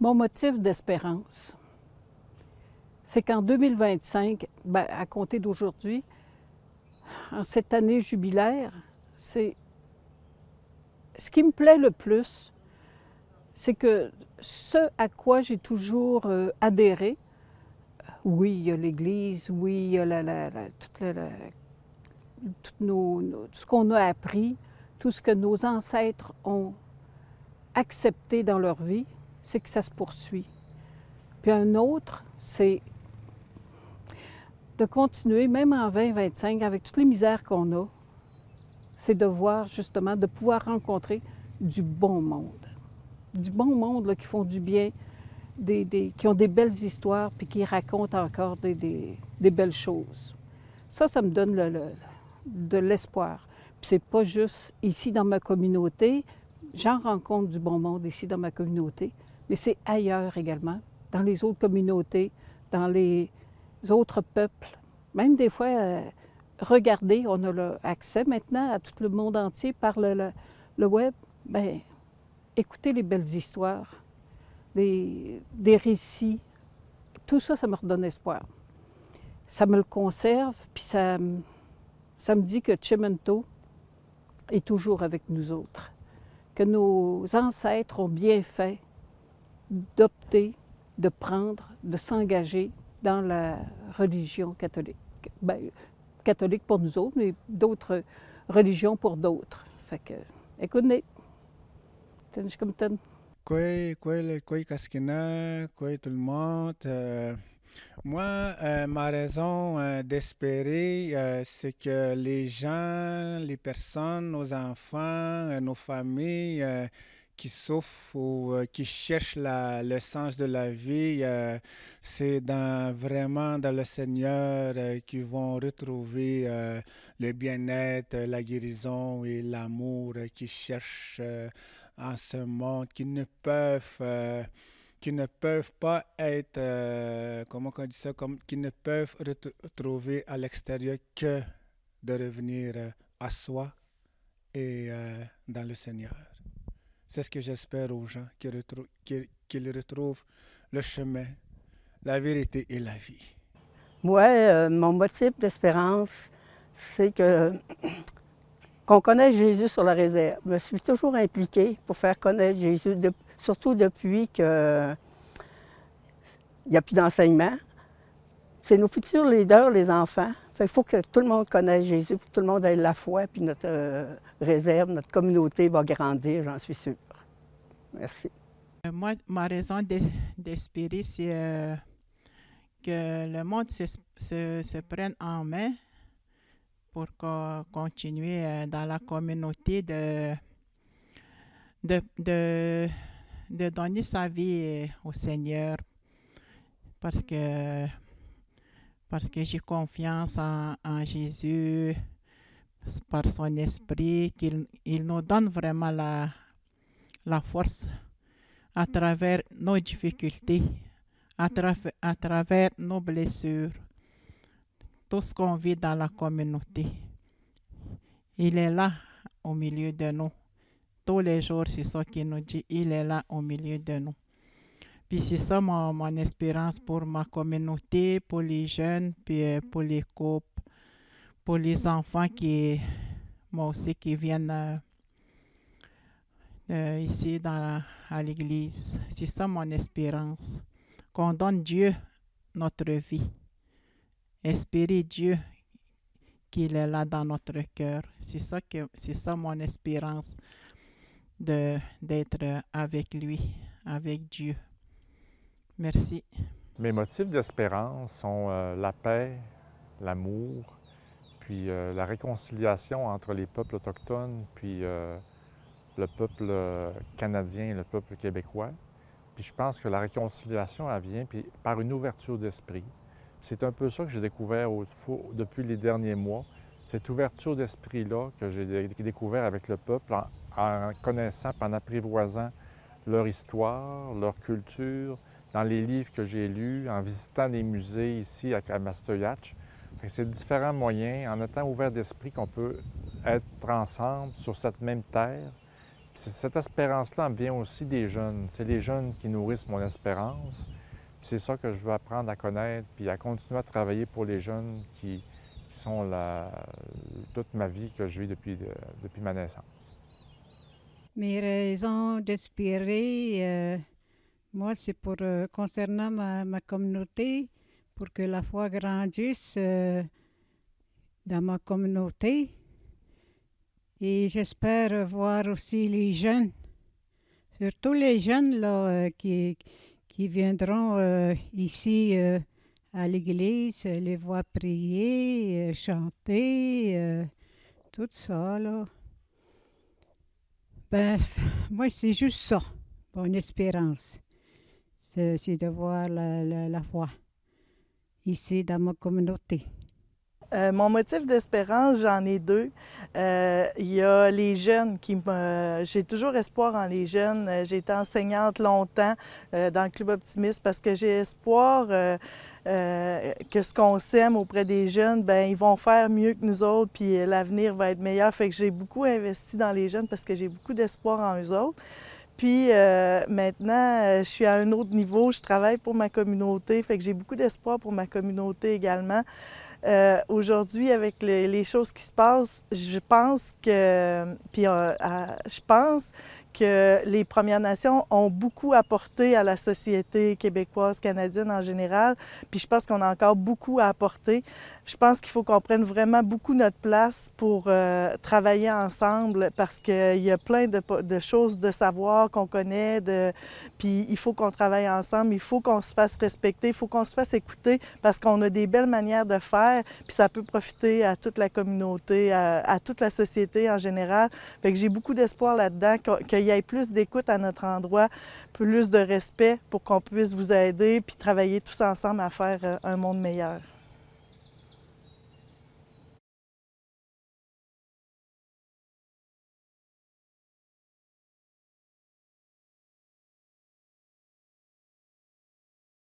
Mon motif d'espérance, c'est qu'en 2025, à compter d'aujourd'hui, en cette année jubilaire, c'est ce qui me plaît le plus, c'est que ce à quoi j'ai toujours adhéré, oui, il y a l'Église, oui, il y a tout ce qu'on a appris, tout ce que nos ancêtres ont accepté dans leur vie, c'est que ça se poursuit. Puis un autre, c'est de continuer, même en 2025, avec toutes les misères qu'on a, c'est de voir justement, de pouvoir rencontrer du bon monde. Du bon monde là, qui font du bien, qui ont des belles histoires, puis qui racontent encore des belles choses. Ça me donne de l'espoir. Puis c'est pas juste ici dans ma communauté, j'en rencontre du bon monde ici dans ma communauté, mais c'est ailleurs également, dans les autres communautés, dans les autres peuples. Même des fois, regardez, on a accès maintenant à tout le monde entier par le web. Bien, écoutez les belles histoires, des récits. Tout ça, ça me redonne espoir. Ça me le conserve, puis ça me dit que Chimento est toujours avec nous autres, que nos ancêtres ont bien fait d'opter, de prendre, de s'engager dans la religion catholique. Bien, catholique pour nous autres, mais d'autres religions pour d'autres. Fait que, écoutez, je comme tel. Koi Kaskina, koi tout le monde. Moi, ma raison d'espérer, c'est que les gens, les personnes, nos enfants, nos familles qui souffrent ou qui cherchent le sens de la vie, c'est vraiment dans le Seigneur qu'ils vont retrouver le bien-être, la guérison et l'amour qu'ils cherchent en ce monde, qui ne peuvent pas être, comment on dit ça, qui ne peuvent retrouver à l'extérieur que de revenir à soi et dans le Seigneur. C'est ce que j'espère aux gens, qu'ils retrouvent le chemin, la vérité et la vie. Moi, mon motif d'espérance, c'est qu'on connaisse Jésus sur la réserve. Je me suis toujours impliquée pour faire connaître Jésus, surtout depuis qu'il n'y a plus d'enseignement. C'est nos futurs leaders, les enfants. Il faut que tout le monde connaisse Jésus, que tout le monde ait la foi, puis notre réserve, notre communauté va grandir, j'en suis sûre. Merci. Moi, ma raison d'espérer, c'est que le monde se prenne en main pour continuer dans la communauté de donner sa vie au Seigneur parce que j'ai confiance en Jésus, par son esprit, qu'il nous donne vraiment la force à travers nos difficultés, à travers nos blessures, tout ce qu'on vit dans la communauté. Il est là au milieu de nous. Tous les jours, c'est ça qu'il nous dit, il est là au milieu de nous. Puis c'est ça mon espérance pour ma communauté, pour les jeunes, puis pour les couples, pour les enfants moi aussi, qui viennent ici à l'église. C'est ça mon espérance. Qu'on donne Dieu notre vie. Espérer Dieu qu'il est là dans notre cœur. C'est ça mon espérance d'être avec lui, avec Dieu. Merci. Mes motifs d'espérance sont la paix, l'amour, puis la réconciliation entre les peuples autochtones, puis le peuple canadien et le peuple québécois. Puis je pense que la réconciliation, elle vient puis par une ouverture d'esprit. C'est un peu ça que j'ai découvert depuis les derniers mois, cette ouverture d'esprit-là que j'ai découvert avec le peuple en connaissant, en apprivoisant leur histoire, leur culture, dans les livres que j'ai lus, en visitant les musées ici à Mastoyatch. C'est différents moyens, en étant ouvert d'esprit, qu'on peut être ensemble sur cette même terre, Cette espérance-là me vient aussi des jeunes. C'est les jeunes qui nourrissent mon espérance. C'est ça que je veux apprendre à connaître, puis à continuer à travailler pour les jeunes qui sont toute ma vie que je vis depuis ma naissance. Mes raisons d'espérer, moi, c'est pour concernant ma communauté, pour que la foi grandisse dans ma communauté. Et j'espère voir aussi les jeunes, surtout les jeunes là, qui viendront ici à l'église, les voir prier, chanter, tout ça. Là. Ben, moi, c'est juste ça, mon espérance. C'est de voir la foi ici dans ma communauté. Mon motif d'espérance, j'en ai deux. Il y a les jeunes j'ai toujours espoir en les jeunes. J'ai été enseignante longtemps dans le Club Optimiste parce que j'ai espoir que ce qu'on sème auprès des jeunes, bien, ils vont faire mieux que nous autres, puis l'avenir va être meilleur. Fait que j'ai beaucoup investi dans les jeunes parce que j'ai beaucoup d'espoir en eux autres. Puis maintenant, je suis à un autre niveau, je travaille pour ma communauté, fait que j'ai beaucoup d'espoir pour ma communauté également. Aujourd'hui, avec les choses qui se passent, je pense que les Premières Nations ont beaucoup apporté à la société québécoise, canadienne en général, puis je pense qu'on a encore beaucoup à apporter. Je pense qu'il faut qu'on prenne vraiment beaucoup notre place pour travailler ensemble parce qu'il y a plein de choses de savoir qu'on connaît, puis il faut qu'on travaille ensemble, il faut qu'on se fasse respecter, il faut qu'on se fasse écouter parce qu'on a des belles manières de faire, puis ça peut profiter à toute la communauté, à toute la société en général. Fait que j'ai beaucoup d'espoir là-dedans, qu'il y ait plus d'écoute à notre endroit, plus de respect pour qu'on puisse vous aider puis travailler tous ensemble à faire un monde meilleur.